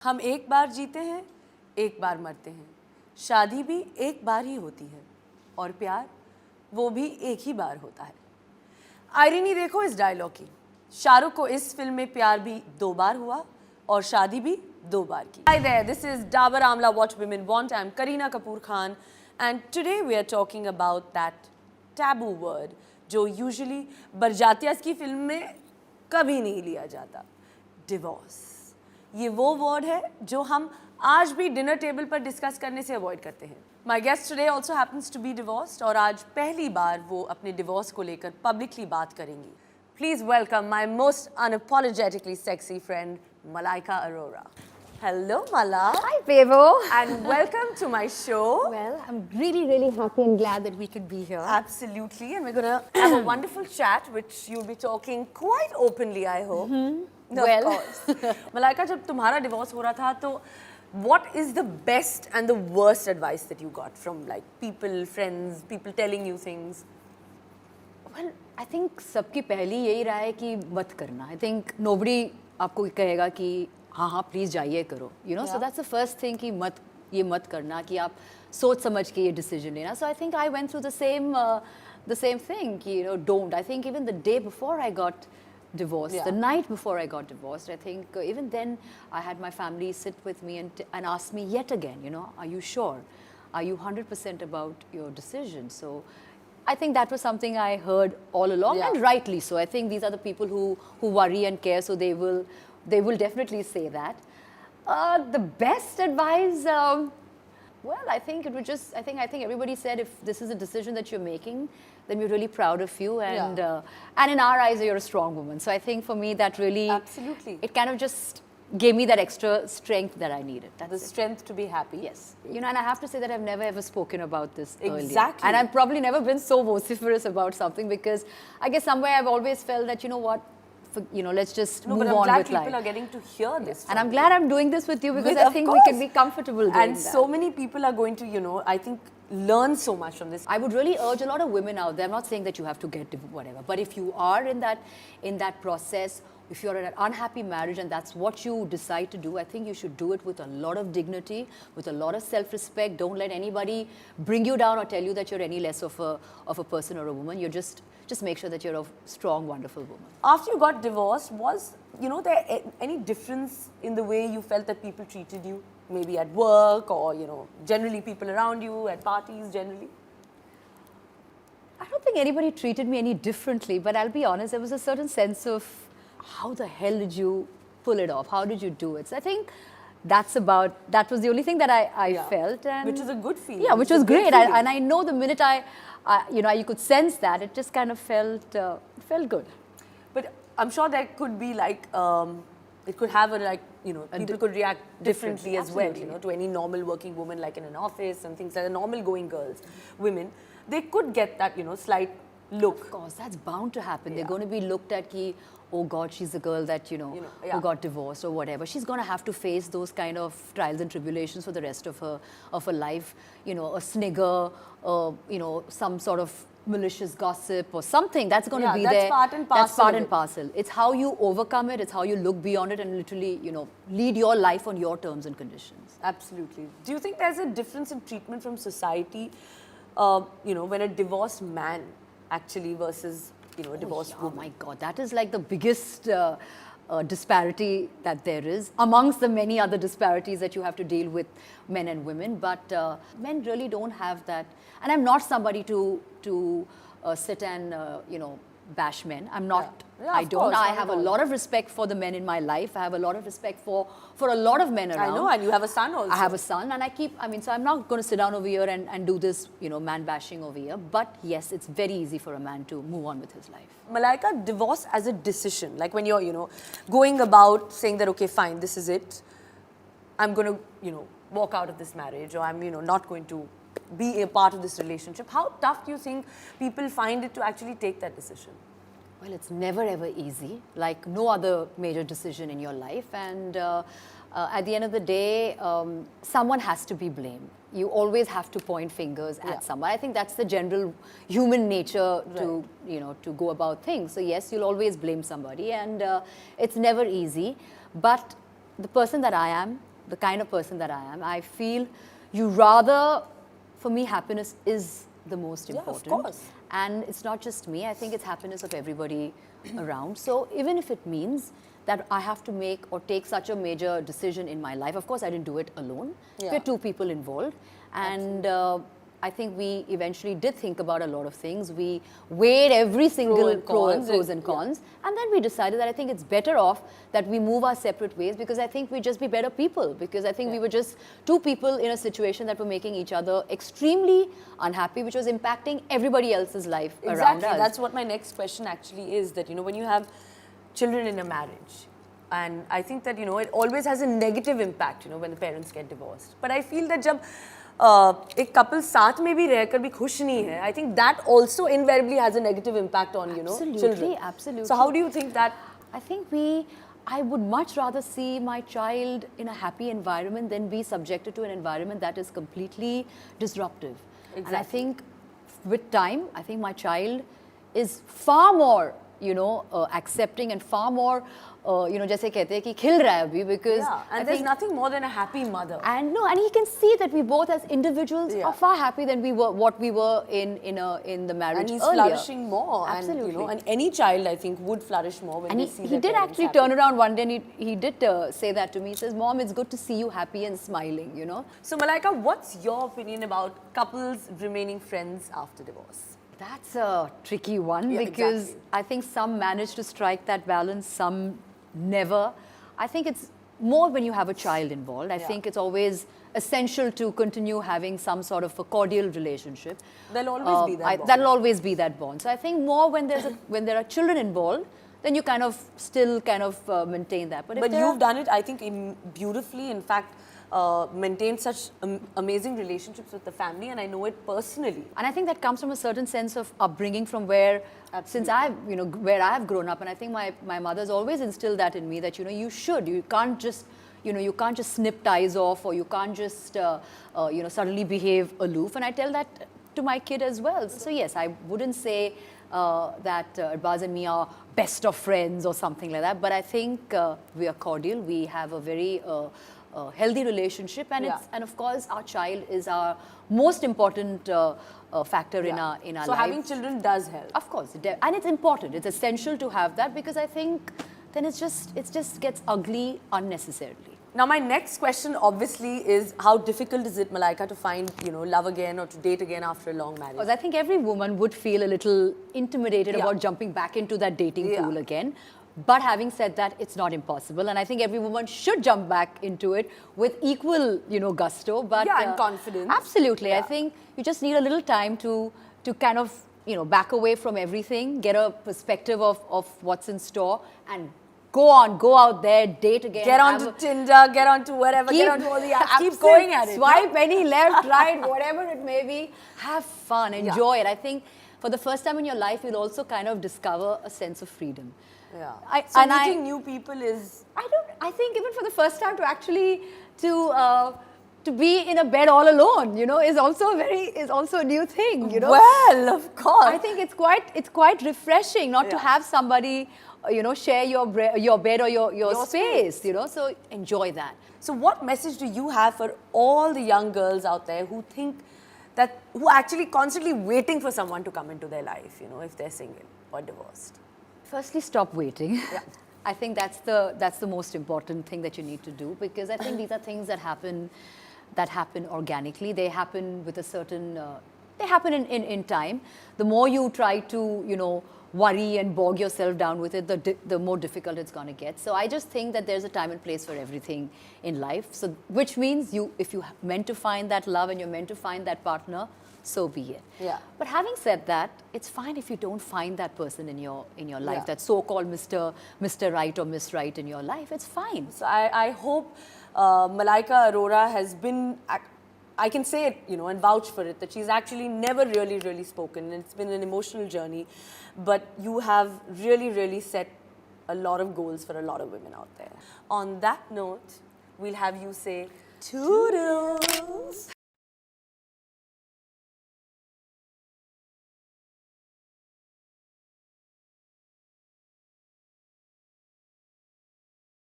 हम एक बार जीते हैं, एक बार मरते हैं। शादी भी एक बार ही होती है और प्यार वो भी एक ही बार होता है। आयरनी देखो इस डायलॉग की। शाहरुख को इस फिल्म में प्यार भी 2 बार हुआ और शादी भी 2 बार की। Hi there, this is Dabur Amla What Women Want. I'm Kareena Kapoor Khan and today we are talking about that taboo word जो usually बरजातियास की फिल्म में कभी नहीं लिया जाता, डिवोर्स। ये वो वर्ड है जो हम आज भी डिनर टेबल पर डिस्कस करने से अवॉइड करते हैं। My guest today also happens to be divorced और आज पहली बार वो अपने डिवोर्स को लेकर पब्लिकली बात करेंगी। Please welcome my most unapologetically sexy friend Malaika Arora. Hello, Mala. Hi, Bevo. And welcome to my show. Well, I'm really happy and glad that we could be here. Absolutely. And we're going to have a wonderful chat, which you'll be talking quite openly, I hope. No, Well. of course. Malaika, जब तुम्हारा divorce हो रहा था, तो what is the best and the worst advice that you got from like people, friends, people telling you things? Well, I think सबकी पहली यही राय है कि मत करना. I think nobody आपको कहेगा कि हाँ प्लीज जाइए करो. You know, so that's the first thing कि ये मत करना कि आप सोच समझ के ये decision लेना. So I think I went through the same thing कि don't. I think even the day before I got divorced, the night before I got divorced, I think even then I had my family sit with me and ask me yet again, are you sure? Are you 100% about your decision? So I think that was something I heard all along and rightly so. I think these are the people who worry and care, so they will definitely say that. The best advice, well, I think it would just, I think everybody said if this is a decision that you're making, then we're really proud of you and in our eyes you're a strong woman. So I think for me that really, absolutely, it kind of just gave me that extra strength that I needed. That's the strength to be happy. Yes. And I have to say that I've never ever spoken about this earlier. Exactly. And I've probably never been so vociferous about something because I guess somewhere I've always felt that, let's just move on with life. But I'm glad people are getting to hear this. And I'm glad I'm doing this with you because I think we can be comfortable doing and that. So many people are going to, I think, learn so much from this. I would really urge a lot of women out there. I'm not saying that you have to get whatever, but if you are in that process, if you're in an unhappy marriage and that's what you decide to do, I think you should do it with a lot of dignity, with a lot of self-respect. Don't let anybody bring you down or tell you that you're any less of a person or a woman. You're just make sure that you're a strong, wonderful woman. After you got divorced, was there any difference in the way you felt that people treated you? Maybe at work or generally people around you, at parties generally? I don't think anybody treated me any differently, but I'll be honest, there was a certain sense of how the hell did you pull it off? How did you do it? So I think that was the only thing that I felt. And which was a good feeling. Yeah, which was great. And I know the minute you could sense that, it just kind of felt good. But I'm sure there could be like, it could have people could react differently as well, to any normal working woman like in an office and things like that, normal going girls, women, they could get that, slight look. Of course, that's bound to happen. They're going to be looked at ki, oh God, she's the girl that, who got divorced or whatever. She's going to have to face those kind of trials and tribulations for the rest of her life. A snigger, some sort of malicious gossip or something that's going to be there. That's part and parcel. That's part and parcel. It's how you overcome it. It's how you look beyond it and literally, lead your life on your terms and conditions. Absolutely. Do you think there's a difference in treatment from society, when a divorced man actually versus a divorced woman? Oh my God, that is like the biggest disparity that there is amongst the many other disparities that you have to deal with men and women. But men really don't have that. And I'm not somebody to sit and bash men. I'm not. I don't. I have a lot of respect for the men in my life. I have a lot of respect for a lot of men around. I know, and you have a son also. I have a son, and so I'm not going to sit down over here and do this, man bashing over here. But yes, it's very easy for a man to move on with his life. Malaika, divorce as a decision, like when you're, going about saying that, okay, fine, this is it. I'm going to, walk out of this marriage, or I'm, not going to be a part of this relationship. How tough do you think people find it to actually take that decision? Well, it's never ever easy, like no other major decision in your life. And at the end of the day, someone has to be blamed. You always have to point fingers at someone. I think that's the general human nature to, to go about things. So yes, you'll always blame somebody, and it's never easy. But the person that I am, the kind of person that I am, I feel you rather, for me, happiness is the most important. Yeah, of course. And it's not just me, I think it's happiness of everybody around. So even if it means that I have to make or take such a major decision in my life, of course I didn't do it alone. Yeah. We're two people involved. And I think we eventually did think about a lot of things. We weighed every single pros and cons. And then we decided that I think it's better off that we move our separate ways, because I think we'd just be better people. Because I think we were just two people in a situation that were making each other extremely unhappy, which was impacting everybody else's life around us. Exactly. That's what my next question actually is, that, you know, when you have children in a marriage, and I think that, you know, it always has a negative impact, you know, when the parents get divorced. But I feel that जब एक couple साथ में भी रहकर भी खुश नहीं है, I think that also invariably has a negative impact on, you know, children. Absolutely. So how do you think that? I think I would much rather see my child in a happy environment than be subjected to an environment that is completely disruptive. Exactly. And I think with time, I think my child is far more, you know, accepting and far more, you know, जैसे कहते हैं कि खिल रहा है अभी, because and there's nothing more than a happy mother. And no, and he can see that we both as individuals are far happy than we were, what we were in the marriage and he's earlier. flourishing more. Absolutely. And, you know, and any child, I think, would flourish more when and they see he their did parents actually happy. turn around one day and he did say that to me. He says, Mom, it's good to see you happy and smiling, you know. So Malaika, what's your opinion about couples remaining friends after divorce? That's a tricky one, because exactly. I think some manage to strike that balance, some never. I think it's more when you have a child involved. I think it's always essential to continue having some sort of a cordial relationship. There'll always be that bond. That'll always be that bond. So I think more when when there are children involved, then you kind of still kind of maintain that. But you've done it, I think, beautifully. In fact, maintained such amazing relationships with the family, and I know it personally. And I think that comes from a certain sense of upbringing from where, since I've, you know, where I've grown up, and I think my mother's always instilled that in me, that, you know, you can't just, you know, you can't just snip ties off, or you can't just, you know, suddenly behave aloof. And I tell that to my kid as well. So yes, I wouldn't say that Arbaz and me are best of friends or something like that, but I think we are cordial. We have a very healthy relationship, and and of course our child is our most important factor in our life. So having children does help. Of course, and it's important. It's essential to have that, because I think then it just gets ugly unnecessarily. Now my next question obviously is, how difficult is it, Malaika, to find, you know, love again or to date again after a long marriage? Because I think every woman would feel a little intimidated about jumping back into that dating pool again. But having said that, it's not impossible, and I think every woman should jump back into it with equal, you know, gusto. But and confidence. Absolutely, I think you just need a little time to kind of, you know, back away from everything, get a perspective of what's in store, and go out there, date again. Get onto Tinder, get onto whatever, get onto all the apps, keep going at it. Swipe any left, right, whatever it may be. Have fun, enjoy it. I think for the first time in your life, you'll also kind of discover a sense of freedom. Yeah. So meeting new people is... I think even for the first time to actually, to be in a bed all alone, you know, is also a new thing, you know. Well, of course. I think it's quite refreshing not to have somebody, you know, share your bed or your space, you know, so enjoy that. So what message do you have for all the young girls out there who think that, who are actually constantly waiting for someone to come into their life, you know, if they're single or divorced? Firstly, stop waiting. I think that's the most important thing that you need to do, because I think these are things that happen organically. They happen with a certain, they happen in time. The more you try to, you know, worry and bog yourself down with it, the more difficult it's going to get. So I just think that there's a time and place for everything in life. So which means if you meant to find that love and you're meant to find that partner, so be it. Yeah. But having said that, it's fine if you don't find that person in your life, that so-called Mr. Right or Miss Right in your life. It's fine. So I hope Malaika Arora has been, I can say it, you know, and vouch for it, that she's actually never really spoken. It's been an emotional journey, but you have really set a lot of goals for a lot of women out there. On that note, we'll have you say toodles.